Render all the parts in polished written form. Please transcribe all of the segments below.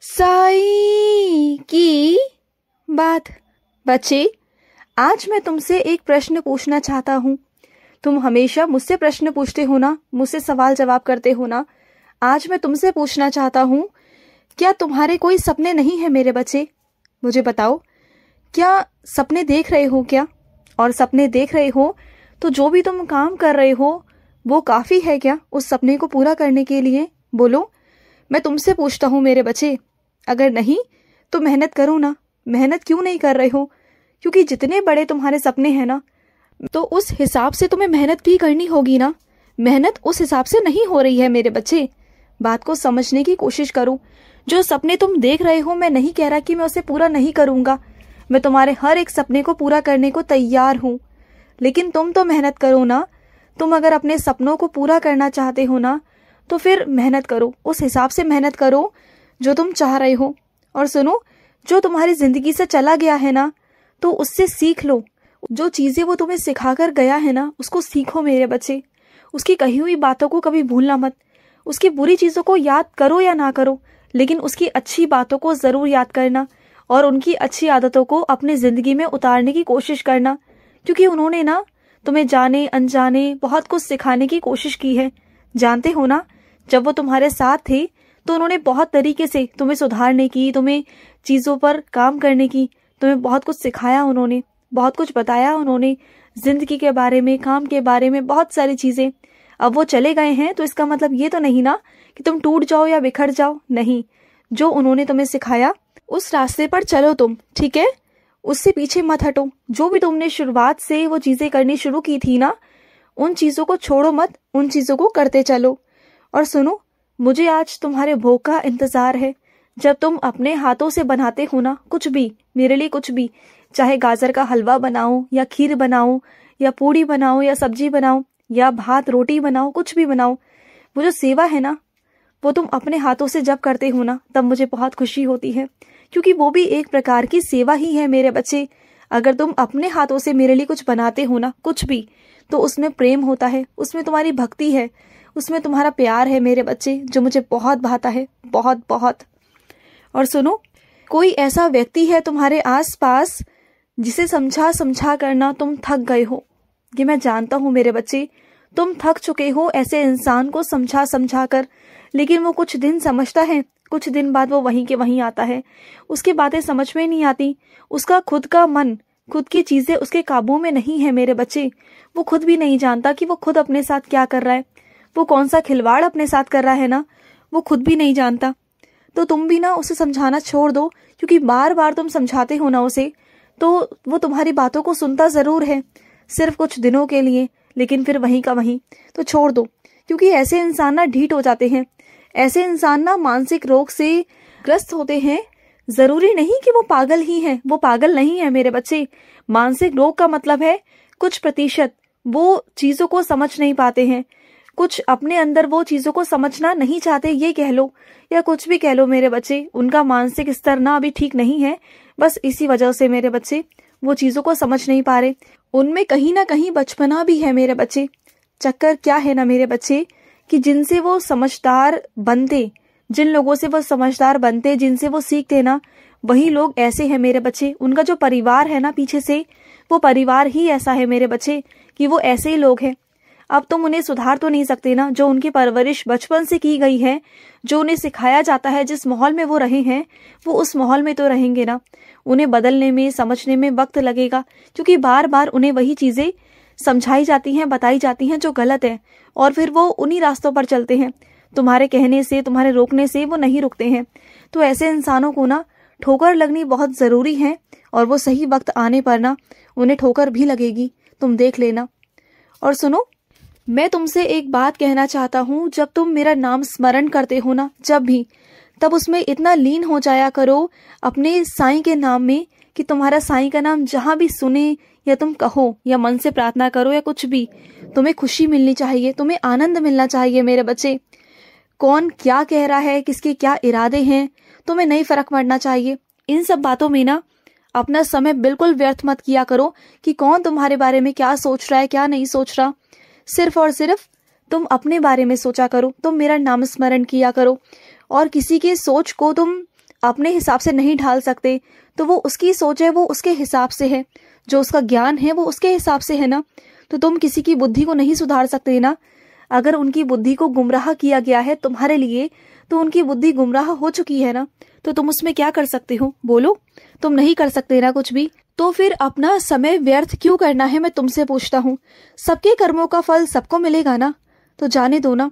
साई की बात। बच्चे, आज मैं तुमसे एक प्रश्न पूछना चाहता हूँ। तुम हमेशा मुझसे प्रश्न पूछते हो ना, मुझसे सवाल जवाब करते हो ना। आज मैं तुमसे पूछना चाहता हूँ, क्या तुम्हारे कोई सपने नहीं है मेरे बच्चे? मुझे बताओ, क्या सपने देख रहे हो क्या? और सपने देख रहे हो तो जो भी तुम काम कर रहे हो वो काफ़ी है क्या उस सपने को पूरा करने के लिए? बोलो, मैं तुमसे पूछता हूँ मेरे बच्चे। अगर नहीं तो मेहनत करो ना। मेहनत क्यों नहीं कर रहे हो? क्योंकि जितने बड़े तुम्हारे सपने हैं ना, तो उस हिसाब से तुम्हें मेहनत भी करनी होगी ना। मेहनत उस हिसाब से नहीं हो रही है मेरे बच्चे। बात को समझने की कोशिश करो। जो सपने तुम देख रहे हो, मैं नहीं कह रहा कि मैं उसे पूरा नहीं करूंगा। मैं तुम्हारे हर एक सपने को पूरा करने को तैयार हूँ, लेकिन तुम तो मेहनत करो ना। तुम अगर अपने सपनों को पूरा करना चाहते हो ना, तो फिर मेहनत करो, उस हिसाब से मेहनत करो जो तुम चाह रहे हो। और सुनो, जो तुम्हारी जिंदगी से चला गया है ना, तो उससे सीख लो। जो चीजें वो तुम्हें सिखाकर गया है ना, उसको सीखो मेरे बच्चे। उसकी कही हुई बातों को कभी भूलना मत। उसकी बुरी चीजों को याद करो या ना करो, लेकिन उसकी अच्छी बातों को जरूर याद करना और उनकी अच्छी आदतों को अपनी जिंदगी में उतारने की कोशिश करना। क्योंकि उन्होंने ना तुम्हें जाने अनजाने बहुत कुछ सिखाने की कोशिश की है। जानते हो ना, जब वो तुम्हारे साथ थे तो उन्होंने बहुत तरीके से तुम्हें सुधारने की, तुम्हें चीज़ों पर काम करने की, तुम्हें बहुत कुछ सिखाया। उन्होंने बहुत कुछ बताया, उन्होंने जिंदगी के बारे में, काम के बारे में, बहुत सारी चीज़ें। अब वो चले गए हैं तो इसका मतलब ये तो नहीं ना कि तुम टूट जाओ या बिखर जाओ। नहीं, जो उन्होंने तुम्हें सिखाया उस रास्ते पर चलो तुम, ठीक है? उससे पीछे मत हटो। जो भी तुमने शुरुआत से वो चीज़ें करनी शुरू की थी ना, उन चीज़ों को छोड़ो मत, उन चीज़ों को करते चलो। और सुनो, मुझे आज तुम्हारे भोग का इंतज़ार है। जब तुम अपने हाथों से बनाते हो ना कुछ भी, मेरे लिए कुछ भी, चाहे गाजर का हलवा बनाओ या खीर बनाओ या पूड़ी बनाओ या सब्जी बनाओ या भात रोटी बनाओ, कुछ भी बनाओ, वो जो सेवा है ना, वो तुम अपने हाथों से जब करते हो ना, तब मुझे बहुत खुशी होती है। क्योंकि वो भी एक प्रकार की सेवा ही है मेरे बच्चे। अगर तुम अपने हाथों से मेरे लिए कुछ बनाते हो ना, कुछ भी, तो उसमें प्रेम होता है, उसमें तुम्हारी भक्ति है, उसमें तुम्हारा प्यार है मेरे बच्चे, जो मुझे बहुत भाता है, बहुत बहुत। और सुनो, कोई ऐसा व्यक्ति है तुम्हारे आसपास जिसे समझा समझा करना तुम थक गए हो। ये मैं जानता हूँ मेरे बच्चे, तुम थक चुके हो ऐसे इंसान को समझा समझा कर। लेकिन वो कुछ दिन समझता है, कुछ दिन बाद वो वहीं के वहीं आता है। उसकी बातें समझ में नहीं आती। उसका खुद का मन, खुद की चीजें उसके काबू में नहीं है मेरे बच्चे। वो खुद भी नहीं जानता कि वो खुद अपने साथ क्या कर रहा है, वो कौन सा खिलवाड़ अपने साथ कर रहा है ना, वो खुद भी नहीं जानता। तो तुम भी ना उसे समझाना छोड़ दो, क्योंकि बार बार तुम समझाते हो ना उसे, तो वो तुम्हारी बातों को सुनता जरूर है, सिर्फ कुछ दिनों के लिए, लेकिन फिर वहीं का वहीं। तो छोड़ दो, क्योंकि ऐसे इंसान ना ढीठ हो जाते हैं। ऐसे इंसान ना मानसिक रोग से ग्रस्त होते हैं। जरूरी नहीं कि वो पागल ही हैं, वो पागल नहीं है मेरे बच्चे। मानसिक रोग का मतलब है कुछ प्रतिशत वो चीजों को समझ नहीं पाते हैं, कुछ अपने अंदर वो चीजों को समझना नहीं चाहते, ये कह लो या कुछ भी कह लो मेरे बच्चे। उनका मानसिक स्तर ना अभी ठीक नहीं है, बस इसी वजह से मेरे बच्चे वो चीजों को समझ नहीं पा रहे। उनमें कहीं ना कहीं बचपना भी है मेरे बच्चे। चक्कर क्या है ना मेरे बच्चे, कि जिनसे वो समझदार बनते, जिन लोगों से वो समझदार बनते, जिनसे वो सीखते ना, वही लोग ऐसे हैं मेरे बच्चे। उनका जो परिवार है ना पीछे से, वो परिवार ही ऐसा है मेरे बच्चे कि वो ऐसे ही लोग हैं। अब तुम उन्हें सुधार तो नहीं सकते ना। जो उनकी परवरिश बचपन से की गई है, जो उन्हें सिखाया जाता है, जिस माहौल में वो रहे हैं, वो उस माहौल में तो रहेंगे ना। उन्हें बदलने में, समझने में वक्त लगेगा, क्योंकि बार बार उन्हें वही चीजें समझाई जाती हैं, बताई जाती हैं जो गलत है, और फिर वो उन्हीं रास्तों पर चलते हैं। तुम्हारे कहने से, तुम्हारे रोकने से वो नहीं रुकते हैं। तो ऐसे इंसानों को ना ठोकर लगनी बहुत जरूरी है, और वो सही वक्त आने पर ना उन्हें ठोकर भी लगेगी, तुम देख लेना। और सुनो, मैं तुमसे एक बात कहना चाहता हूँ। जब तुम मेरा नाम स्मरण करते हो ना, जब भी, तब उसमें इतना लीन हो जाया करो अपने साईं के नाम में, कि तुम्हारा साईं का नाम जहाँ भी सुने या तुम कहो या मन से प्रार्थना करो या कुछ भी, तुम्हें खुशी मिलनी चाहिए, तुम्हें आनंद मिलना चाहिए मेरे बच्चे। कौन क्या कह रहा है, किसके क्या इरादे हैं, तुम्हें नहीं फर्क पड़ना चाहिए। इन सब बातों में ना अपना समय बिल्कुल व्यर्थ मत किया करो कि कौन तुम्हारे बारे में क्या सोच रहा है, क्या नहीं सोच रहा। सिर्फ और सिर्फ तुम अपने बारे में सोचा करो, तुम मेरा नाम स्मरण किया करो, और किसी के सोच को तुम अपने हिसाब से नहीं ढाल सकते, तो वो उसकी सोच है, वो उसके हिसाब से है, जो उसका ज्ञान है वो उसके हिसाब से है ना। तो तुम किसी की बुद्धि को नहीं सुधार सकते ना। अगर उनकी बुद्धि को गुमराह किया गया है तुम्हारे लिए, तो उनकी बुद्धि गुमराह हो चुकी है ना, तो तुम उसमें क्या कर सकते हो? बोलो, तुम नहीं कर सकते ना कुछ भी। तो फिर अपना समय व्यर्थ क्यों करना है, मैं तुमसे पूछता हूँ। सबके कर्मों का फल सबको मिलेगा ना, तो जाने दो ना।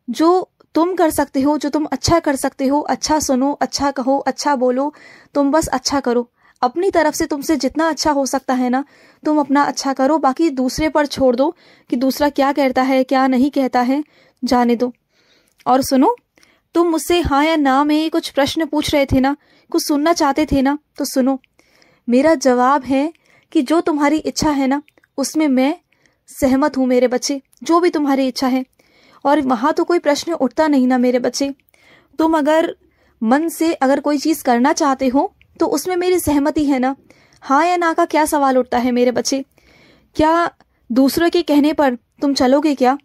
जो तुम कर सकते हो, जो तुम अच्छा कर सकते हो, अच्छा सुनो, अच्छा कहो, अच्छा बोलो, तुम बस अच्छा करो। अपनी तरफ से तुमसे जितना अच्छा हो सकता है ना, तुम अपना अच्छा करो। बाकी दूसरे पर छोड़ दो कि दूसरा क्या कहता है क्या नहीं कहता है, जाने दो। और सुनो, तुम मुझसे हाँ या ना में कुछ प्रश्न पूछ रहे थे ना, कुछ सुनना चाहते थे ना, तो सुनो। मेरा जवाब है कि जो तुम्हारी इच्छा है ना, उसमें मैं सहमत हूँ मेरे बच्चे, जो भी तुम्हारी इच्छा है। और वहाँ तो कोई प्रश्न उठता नहीं ना मेरे बच्चे। तुम अगर मन से अगर कोई चीज़ करना चाहते हो तो उसमें मेरी सहमति है ना। हाँ या ना का क्या सवाल उठता है मेरे बच्चे? क्या दूसरों के कहने पर तुम चलोगे क्या?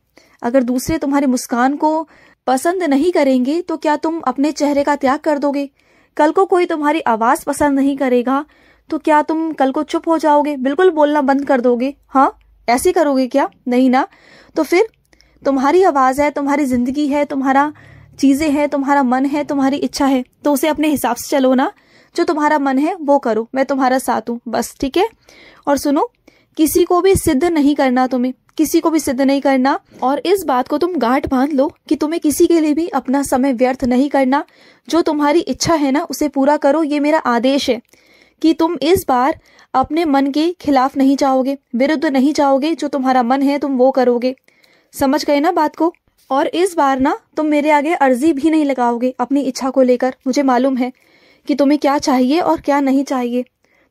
अगर दूसरे तुम्हारी मुस्कान को पसंद नहीं करेंगे तो क्या तुम अपने चेहरे का त्याग कर दोगे? कल को कोई तुम्हारी आवाज़ पसंद नहीं करेगा तो क्या तुम कल को चुप हो जाओगे, बिल्कुल बोलना बंद कर दोगे? हाँ, ऐसे करोगे क्या? नहीं ना। तो फिर तुम्हारी आवाज़ है, तुम्हारी जिंदगी है, तुम्हारा चीज़ें हैं, तुम्हारा मन है, तुम्हारी इच्छा है, तो उसे अपने हिसाब से चलो ना। जो तुम्हारा मन है वो करो, मैं तुम्हारा साथ हूँ बस, ठीक है? और सुनो, किसी को भी सिद्ध नहीं करना, तुम्हें किसी को भी सिद्ध नहीं करना। और इस बात को तुम गांठ बांध लो कि तुम्हें किसी के लिए भी अपना समय व्यर्थ नहीं करना। जो तुम्हारी इच्छा है ना उसे पूरा करो, ये मेरा आदेश है कि तुम इस बार अपने मन के खिलाफ नहीं जाओगे, विरुद्ध नहीं जाओगे। जो तुम्हारा मन है तुम वो करोगे। समझ गए ना बात को? और इस बार ना तुम मेरे आगे अर्जी भी नहीं लगाओगे अपनी इच्छा को लेकर। मुझे मालूम है कि तुम्हें क्या चाहिए और क्या नहीं चाहिए,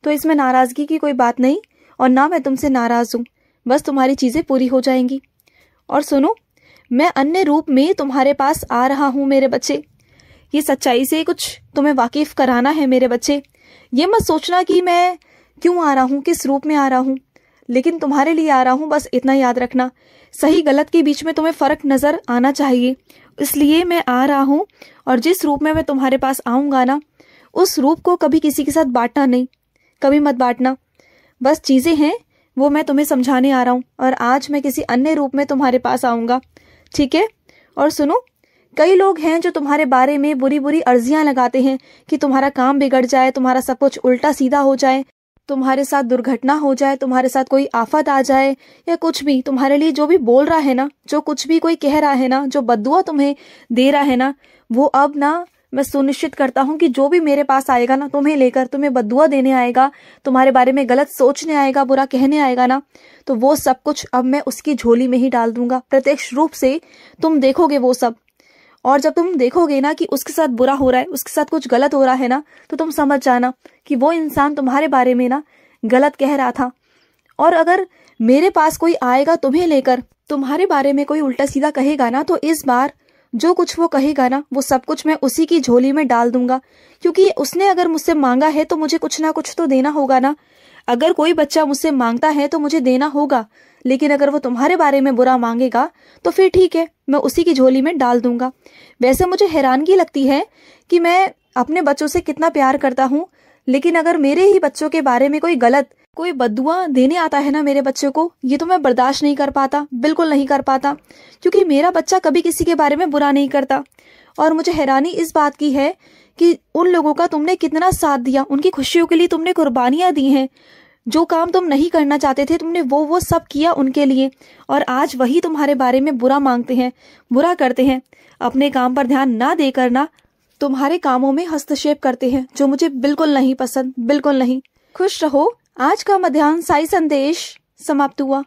तो इसमें नाराज़गी की कोई बात नहीं, और ना मैं तुमसे नाराज़ हूँ। बस तुम्हारी चीज़ें पूरी हो जाएंगी। और सुनो, मैं अन्य रूप में तुम्हारे पास आ रहा हूँ मेरे बच्चे। ये सच्चाई से कुछ तुम्हें वाकिफ कराना है मेरे बच्चे। ये मत सोचना कि मैं क्यों आ रहा हूँ, किस रूप में आ रहा हूँ, लेकिन तुम्हारे लिए आ रहा हूँ, बस इतना याद रखना। सही गलत के बीच में तुम्हें फ़र्क नज़र आना चाहिए, इसलिए मैं आ रहा हूँ। और जिस रूप में मैं तुम्हारे पास आऊँगा ना, उस रूप को कभी किसी के साथ बांटना नहीं, कभी मत बांटना। बस चीज़ें हैं वो मैं तुम्हें समझाने आ रहा हूँ, और आज मैं किसी अन्य रूप में तुम्हारे पास आऊँगा, ठीक है? और सुनो, कई लोग हैं जो तुम्हारे बारे में बुरी बुरी अर्जियां लगाते हैं कि तुम्हारा काम बिगड़ जाए, तुम्हारा सब कुछ उल्टा सीधा हो जाए, तुम्हारे साथ दुर्घटना हो जाए, तुम्हारे साथ कोई आफत आ जाए, या कुछ भी तुम्हारे लिए जो भी बोल रहा है ना, जो कुछ भी कोई कह रहा है ना, जो बद्दुआ तुम्हें दे रहा है ना, वो अब ना मैं सुनिश्चित करता हूँ कि जो भी मेरे पास आएगा ना तुम्हें लेकर, तुम्हें बद्दुआ देने आएगा, तुम्हारे बारे में गलत सोचने आएगा, बुरा कहने आएगा ना, तो वो सब कुछ अब मैं उसकी झोली में ही डाल दूंगा। प्रत्यक्ष रूप से तुम देखोगे वो सब। और जब तुम देखोगे ना कि उसके साथ बुरा हो रहा है, उसके साथ कुछ गलत हो रहा है ना, तो तुम समझ जाना कि वो इंसान तुम्हारे बारे में ना गलत कह रहा था। और अगर मेरे पास कोई आएगा तुम्हें लेकर, तुम्हारे बारे में कोई उल्टा सीधा कहेगा ना, तो इस बार जो कुछ वो कहेगा ना, वो सब कुछ मैं उसी की झोली में डाल दूंगा। क्योंकि उसने अगर मुझसे मांगा है तो मुझे कुछ ना कुछ तो देना होगा ना। अगर कोई बच्चा मुझसे मांगता है तो मुझे देना होगा, लेकिन अगर वो तुम्हारे बारे में बुरा मांगेगा तो फिर ठीक है, मैं उसी की झोली में डाल दूंगा। वैसे मुझे हैरानगी लगती है कि मैं अपने बच्चों से कितना प्यार करता हूँ, लेकिन अगर मेरे ही बच्चों के बारे में कोई गलत, कोई बद्दुआ देने आता है ना मेरे बच्चों को, ये तो मैं बर्दाश्त नहीं कर पाता, बिल्कुल नहीं कर पाता, क्योंकि मेरा बच्चा कभी किसी के बारे में बुरा नहीं करता। और मुझे हैरानी इस बात की है कि उन लोगों का तुमने कितना साथ दिया, उनकी खुशियों के लिए तुमने कुर्बानियां दी हैं। जो काम तुम नहीं करना चाहते थे तुमने वो सब किया उनके लिए, और आज वही तुम्हारे बारे में बुरा मांगते हैं, बुरा करते हैं। अपने काम पर ध्यान ना देकर ना तुम्हारे कामों में हस्तक्षेप करते हैं, जो मुझे बिल्कुल नहीं पसंद, बिल्कुल नहीं। खुश रहो। आज का मध्याह्न साई संदेश समाप्त हुआ।